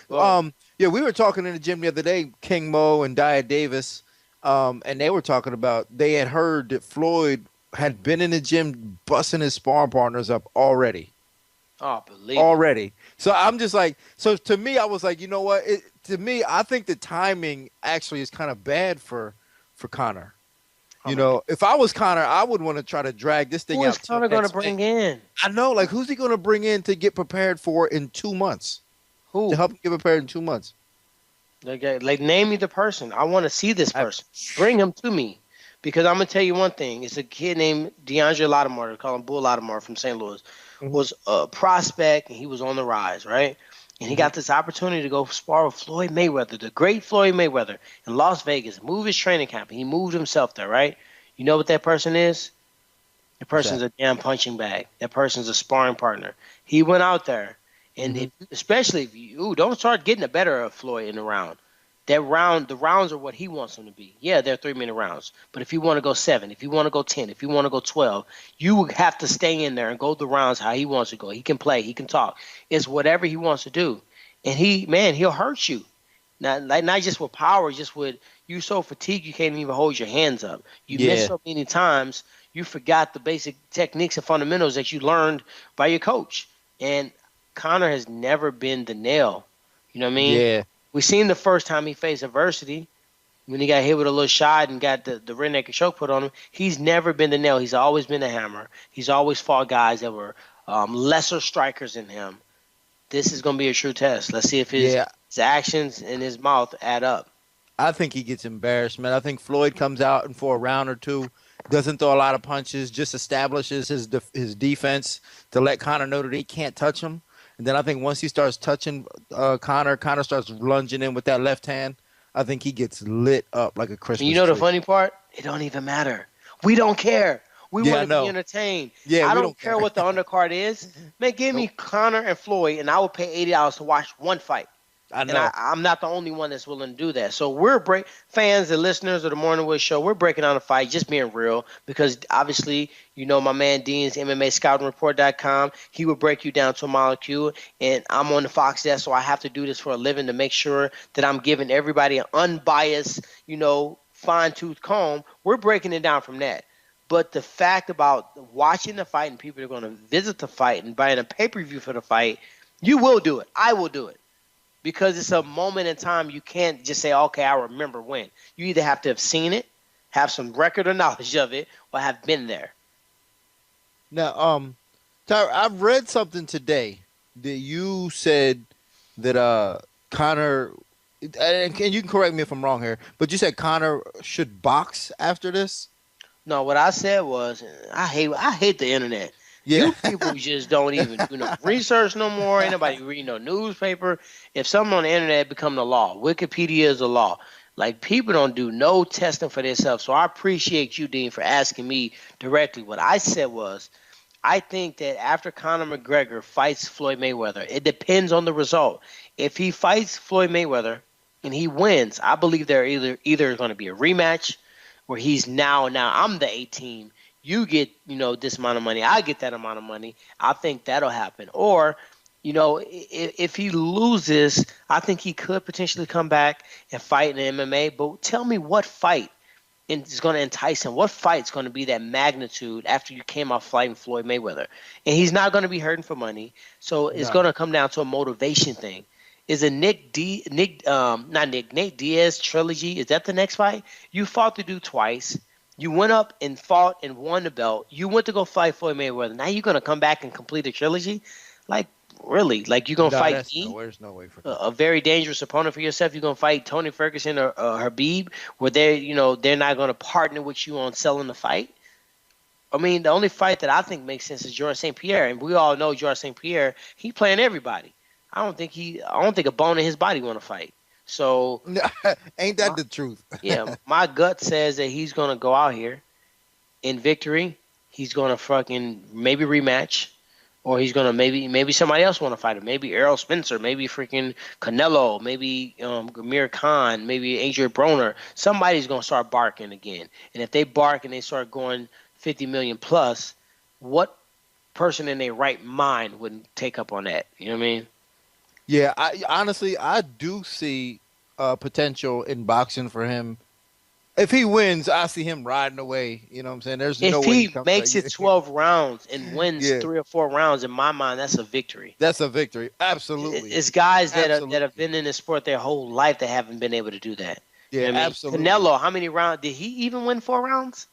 Well, Yeah, we were talking in the gym the other day, King Mo and Dia Davis, and they were talking about they had heard that Floyd had been in the gym busting his sparring partners up already. oh, believe it. Already. So I'm just like, so to me, I was like, you know what? To me, I think the timing actually is kind of bad for Connor. Oh You my God. know, if I was Connor, I would want to try to drag this thing Who is out till Connor going to next May. bring in? I know, like, who's he going to bring in to get prepared for in 2 months to Who? help him get prepared in 2 months? Like, name me the person. I want to see this I, person. Bring him to me. Because I'm going to tell you one thing. It's a kid named DeAndre Lattimore, they call him Bull Lattimore from St. Louis, Mhm, was a prospect and he was on the rise, right? And he mhm. got this opportunity to go spar with Floyd Mayweather, the great Floyd Mayweather, in Las Vegas, move his training camp. He moved himself there, right? You know what that person is? That What's person's that? a damn punching bag. That person's a sparring partner. He went out there, and Hmm. if, especially if you don't start getting the better of Floyd in the round. That round, the rounds are what he wants them to be. Yeah, they're 3 minute rounds. But if you want to go seven, if you want to go 10, if you want to go 12, you would have to stay in there and go the rounds how he wants to go. He can play, he can talk. It's whatever he wants to do. And man, he'll hurt you. Not just with power, just with you so fatigued you can't even hold your hands up. You miss Yeah, so many times, you forgot the basic techniques and fundamentals that you learned by your coach. And Connor has never been the nail. You know what I mean? yeah. We seen the first time he faced adversity when he got hit with a little shot and got the rear naked choke put on him. He's never been the nail. He's always been the hammer. He's always fought guys that were lesser strikers than him. This is going to be a true test. Let's see if Yeah, his actions and his mouth add up. I think he gets embarrassed, man. I think Floyd comes out and for a round or two, doesn't throw a lot of punches, just establishes his defense to let Connor know that he can't touch him. And then I think once he starts touching Connor starts lunging in with that left hand. I think he gets lit up like a And you Christmas know the tree. funny part? It don't even matter. We don't care. We Yeah, want I to be know. entertained. Yeah, I we don't don't care care. what the undercard is. Man, give me Nope. Connor and Floyd, and I will pay $80 to watch one fight. I And know. I'm not the only one that's willing to do that. So we're fans and listeners of the Morning Wood Show. We're breaking down the fight, just being real, because obviously, my man Dean's MMA Scouting Report.com. He will break you down to a molecule, and I'm on the Fox desk, so I have to do this for a living to make sure that I'm giving everybody an unbiased, fine tooth comb. We're breaking it down from that. But the fact about watching the fight and people are going to visit the fight and buying a pay per view for the fight, you will do it. I will do it because it's a moment in time. You can't just say, okay, I remember when. You either have to have seen it, have some record or knowledge of it, or have been there. Now, Tyra, I've read something today that you said that Connor, and you can correct me if I'm wrong here, but you said Connor should box after this. No, what I said was, I hate the internet. Yeah. You people just don't even do no research no more. Ain't nobody reading no newspaper. If something on the internet become the law, Wikipedia is the law. Like people don't do no testing for themselves. So I appreciate you, Dean, for asking me directly. What I said was, I think that after Conor McGregor fights Floyd Mayweather, it depends on the result. If he fights Floyd Mayweather and he wins, I believe there either going to be a rematch where he's now I'm the 18. You get this amount of money. I get that amount of money. I think that'll happen. Or if he loses, I think he could potentially come back and fight in MMA. But tell me what fight is going to entice him? What fight's going to be that magnitude after you came off fighting Floyd Mayweather? And he's not going to be hurting for money, so it's No. going to come down to a motivation thing. Is a Nate Diaz trilogy? Is that the next fight? You fought the dude twice. You went up and fought and won the belt. You went to go fight Floyd Mayweather. Now you're gonna come back and complete a trilogy? Like really? Like you're gonna No, fight that's me? there's no way for A very dangerous opponent for yourself. You're gonna fight Tony Ferguson or Habib, where they're not gonna partner with you on selling the fight. I mean, the only fight that I think makes sense is George St. Pierre, and we all know George St. Pierre. He playing everybody. I don't think a bone in his body want to fight. So, Ain't that my, the truth? yeah, my gut says that he's gonna go out here in victory. He's gonna fucking maybe rematch, or he's gonna maybe somebody else want to fight him. Maybe Errol Spencer, maybe freaking Canelo, maybe Amir Khan, maybe Adrian Broner. Somebody's gonna start barking again. And if they bark and they start going 50 million plus, what person in their right mind wouldn't take up on that? You know what I mean? Yeah, I honestly I do see potential in boxing for him. If he wins, I see him riding away. You know what I'm saying? There's no If way he he comes back. makes it 12 rounds and wins Yeah, 3 or 4 rounds, in my mind, that's a victory. that's a victory. Absolutely, It's guys that have absolutely. been in the sport their whole life that haven't been able to do that. You Yeah, know what I mean? absolutely. Canelo, how many rounds did he even win? 4 rounds?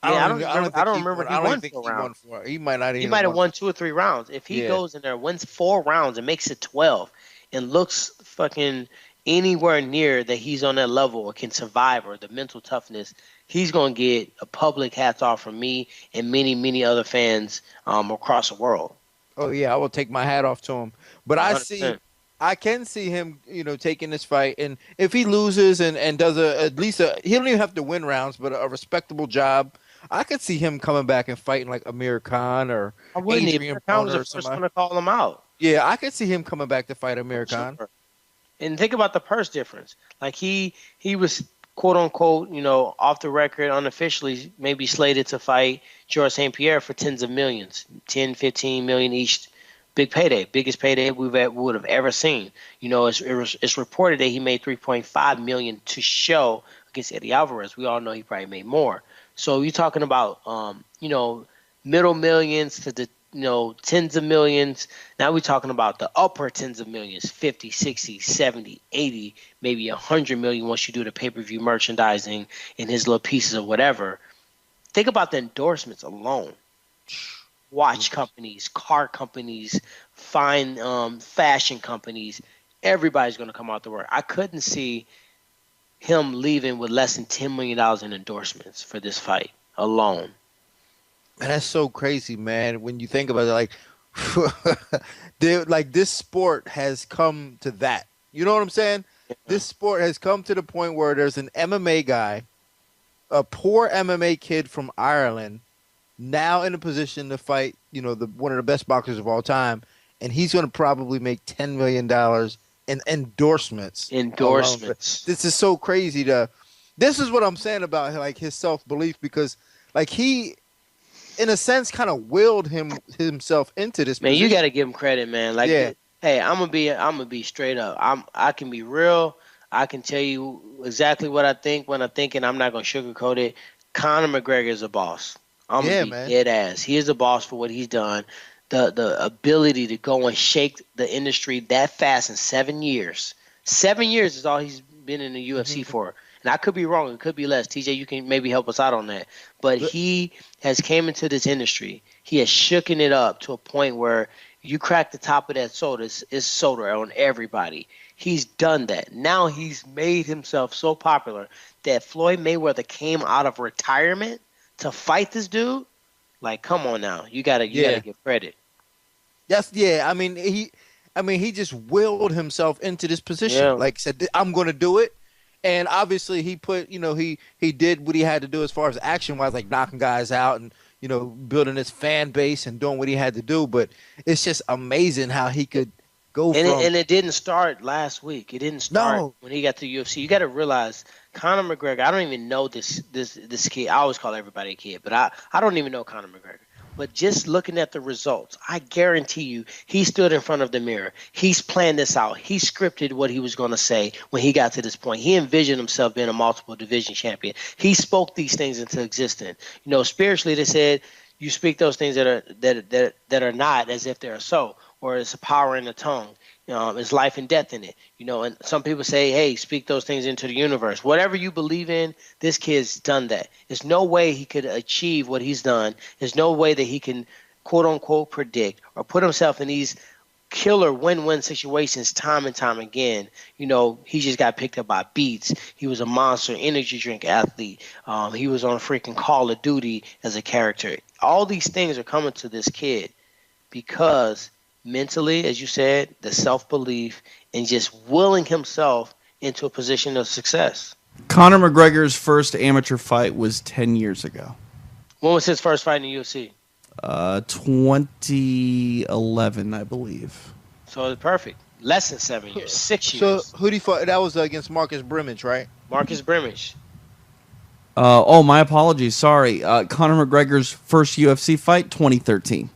I Yeah, don't I don't even. I remember. don't I think don't he. remember he I don't even won think four he won rounds. for. He might not He even might have won. won 2 or 3 rounds. If he Yeah. goes in there, wins 4 rounds, and makes it 12, and looks fucking anywhere near that he's on that level or can survive or the mental toughness, he's gonna get a public hats off from me and many many other fans across the world. Oh yeah, I will take my hat off to him. But One I hundred see, percent. I can see him, taking this fight, and if he loses and does at least he don't even have to win rounds, but a respectable job, I could see him coming back and fighting like Amir Khan or I wouldn't. Adrian Amir Khan was Broner the or first somebody. one to call him out. Yeah, I could see him coming back to fight For Amir Khan. sure. And think about the purse difference. Like he was quote unquote, off the record, unofficially, maybe slated to fight George St. Pierre for tens of millions, 10, 15 million each. Big payday, biggest payday would have ever seen. It's reported that he made 3.5 million to show against Eddie Alvarez. We all know he probably made more. So you're talking about, middle millions to the tens of millions. Now we're talking about the upper tens of millions, 50, 60, 70, 80, maybe 100 million once you do the pay-per-view merchandising and his little pieces of whatever. Think about the endorsements alone. Watch companies, car companies, fine fashion companies. Everybody's going to come out to work. I couldn't see him leaving with less than $10 million in endorsements for this fight alone. Man, that's so crazy, man. When you think about it, like, like this sport has come to that. You know what I'm saying? This sport has come to the point where there's an MMA guy, a poor MMA kid from Ireland, now in a position to fight, the one of the best boxers of all time, and he's going to probably make $10 million in endorsements alone. Endorsements. This is so crazy. This is what I'm saying about like his self belief because, like he, in a sense, kind of willed himself into this Man, you position. got to give him credit, man. Like, Yeah, hey, I'm gonna be straight up. I can be real. I can tell you exactly what I think when I think, and I'm not gonna sugarcoat it. Conor McGregor is a boss. I'm gonna yeah, be man. dead ass. He is a boss for what he's done. The ability to go and shake the industry that fast in 7 years. 7 years is all he's been in the UFC Hmm. for. And I could be wrong. It could be less. TJ, you can maybe help us out on that. But he has came into this industry. He has shooken it up to a point where you crack the top of that soda, it's soda on everybody. He's done that. Now he's made himself so popular that Floyd Mayweather came out of retirement to fight this dude. Like, come on now, you gotta Yeah, give credit. yeah. I mean, he just willed himself into this position. Yeah, Like said, I'm going to do it. And obviously, he put, he did what he had to do as far as action wise, like knocking guys out and building his fan base and doing what he had to do. But it's just amazing how he could go and it, from and it didn't start last week. It didn't start no, when he got to the UFC. You got to realize Conor McGregor. I don't even know this kid. I always call everybody a kid, but I don't even know Conor McGregor. But just looking at the results, I guarantee you, he stood in front of the mirror. He's planned this out. He scripted what he was going to say when he got to this point. He envisioned himself being a multiple division champion. He spoke these things into existence. Spiritually, they said you speak those things that are not as if they're so, or it's a power in the tongue. It's life and death in it. And some people say, hey, speak those things into the universe. Whatever you believe in, this kid's done that. There's no way he could achieve what he's done. There's no way that he can, quote unquote, predict or put himself in these killer win-win situations time and time again. He just got picked up by Beats. He was a monster energy drink athlete. He was on freaking Call of Duty as a character. All these things are coming to this kid because mentally, as you said, the self-belief and just willing himself into a position of success. Conor McGregor's first amateur fight was 10 years ago. When was his first fight in the UFC? 2011, I believe. So it's perfect. Less than 7 years, six So years. who did he fought? That was against Marcus Brimage, right? Marcus Brimage. My apologies. Sorry. Conor McGregor's first UFC fight, 2013.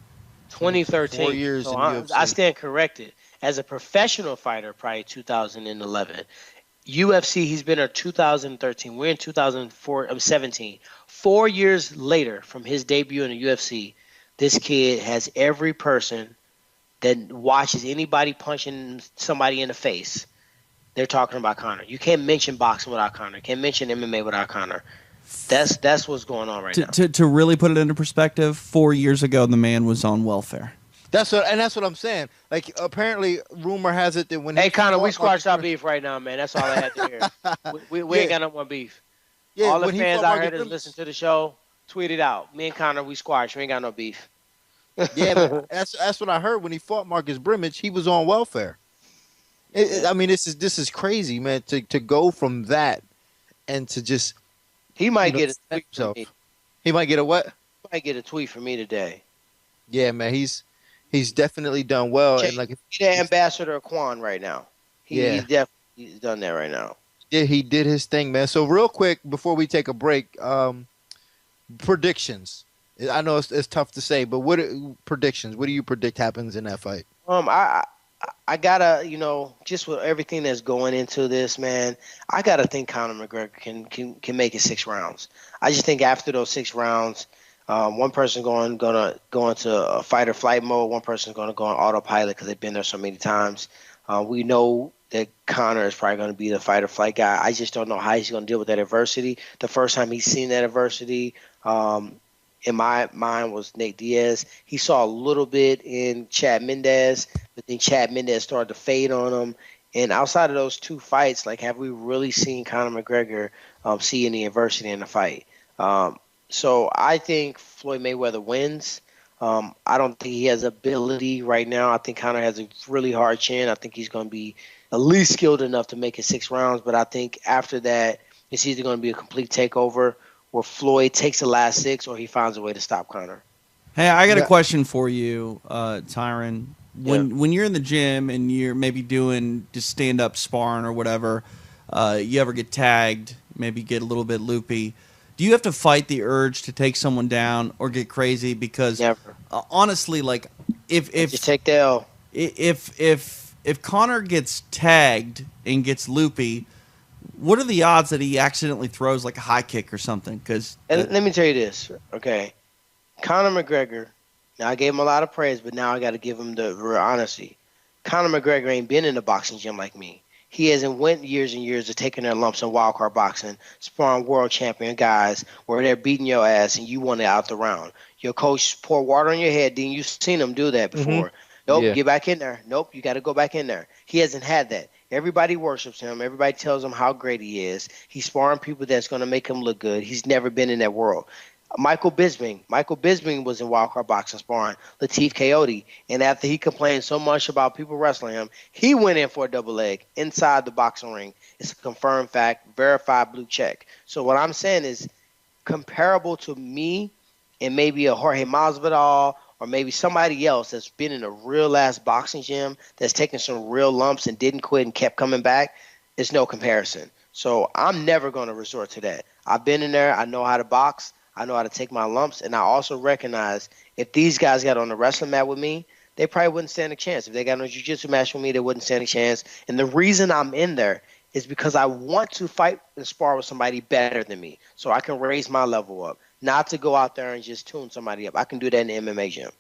2013. 4 years So in I UFC. stand corrected. As a professional fighter, probably 2011. UFC, he's been there 2013. We're in 2017. 4 years later from his debut in the UFC, this kid has every person that watches anybody punching somebody in the face. They're talking about Conor. You can't mention boxing without Conor. You can't mention MMA without Conor. That's what's going on right now. To really put it into perspective, 4 years ago the man was on welfare. That's what I'm saying. Like, apparently, rumor has it that when hey Conor, we squashed our beef right now, man. That's all I had to hear. We ain't got no more beef. Yeah, all the when he fans fought out here Marcus that listen to the show, tweet it out. Me and Conor, we squashed. We ain't got no beef. Yeah, man, that's what I heard when he fought Marcus Brimage. He was on welfare. I mean, this is crazy, man. To go from that and to just he might get a tweet from me. He might get a what? He might get a tweet from me today. Yeah, man. He's definitely done well. And like, he's the ambassador of Quan right now. He's definitely done that right now. Yeah, he did his thing, man. So real quick before we take a break, predictions. I know it's tough to say, but predictions? What do you predict happens in that fight? I gotta, just with everything that's going into this, man, I gotta think Conor McGregor can make it 6 rounds. I just think after those 6 rounds, one person gonna go into a fight or flight mode. One person's gonna go on autopilot because they've been there so many times. We know that Conor is probably going to be the fight or flight guy. I just don't know how he's going to deal with that adversity. The first time he's seen that adversity, in my mind, was Nate Diaz. He saw a little bit in Chad Mendez, but then Chad Mendez started to fade on him. And outside of those 2 fights, like, have we really seen Conor McGregor see any adversity in the fight? So I think Floyd Mayweather wins. I don't think he has ability right now. I think Conor has a really hard chin. I think he's going to be at least skilled enough to make it 6 rounds. But I think after that, it's either going to be a complete takeover where Floyd takes the last 6 or he finds a way to stop Conor. Hey, I got a question for you, Tyron. When you're in the gym and you're maybe doing just stand-up sparring or whatever, you ever get tagged, maybe get a little bit loopy, do you have to fight the urge to take someone down or get crazy? Because honestly, like, if you take the L, if Conor gets tagged and gets loopy, what are the odds that he accidentally throws like a high kick or something? Let me tell you this, okay? Conor McGregor. Now I gave him a lot of praise, but now I got to give him the real honesty. Conor McGregor ain't been in the boxing gym like me. He hasn't went years and years of taking their lumps in wildcard boxing, sparring world champion guys where they're beating your ass and you want it out the round. Your coach pour water on your head, then you've seen him do that before. Mm-hmm. Nope, get back in there. Nope, you got to go back in there. He hasn't had that. Everybody worships him. Everybody tells him how great he is. He's sparring people that's going to make him look good. He's never been in that world. Michael Bisping was in wildcard boxing sparring Latif Coyote, and after he complained so much about people wrestling him, he went in for a double leg inside the boxing ring. It's a confirmed fact, verified blue check. So what I'm saying is comparable to me and maybe a Jorge Masvidal or maybe somebody else that's been in a real-ass boxing gym that's taken some real lumps and didn't quit and kept coming back, it's no comparison. So I'm never going to resort to that. I've been in there. I know how to box. I know how to take my lumps, and I also recognize if these guys got on the wrestling mat with me, they probably wouldn't stand a chance. If they got on a jiu-jitsu match with me, they wouldn't stand a chance. And the reason I'm in there is because I want to fight and spar with somebody better than me so I can raise my level up, not to go out there and just tune somebody up. I can do that in the MMA gym.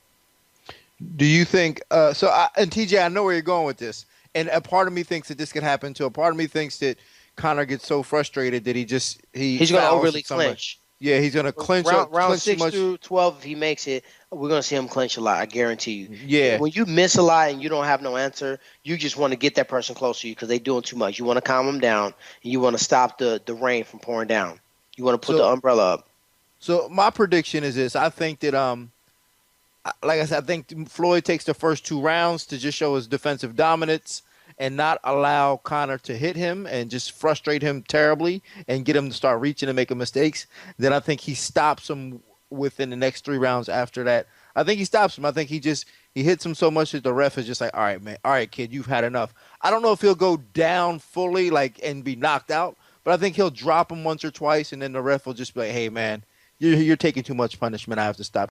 Do you think and TJ, I know where you're going with this, and a part of me thinks that this could happen too. A part of me thinks that Conor gets so frustrated that he's going to overly clinch. Yeah, he's going to clinch round 6 through 12. If he makes it, we're going to see him clinch a lot. I guarantee you. Yeah. When you miss a lot and you don't have no answer, you just want to get that person close to you because they're doing too much. You want to calm them down, and you want to stop the rain from pouring down. You want to put the umbrella up. So my prediction is this: I think that like I said, I think Floyd takes the first 2 rounds to just show his defensive dominance and not allow Conor to hit him and just frustrate him terribly and get him to start reaching and making mistakes. Then I think he stops him within the next 3 rounds after that. I think he stops him. I think he hits him so much that the ref is just like, all right, man, all right, kid, you've had enough. I don't know if he'll go down fully and be knocked out, but I think he'll drop him once or twice, and then the ref will just be like, hey, man, you're taking too much punishment. I have to stop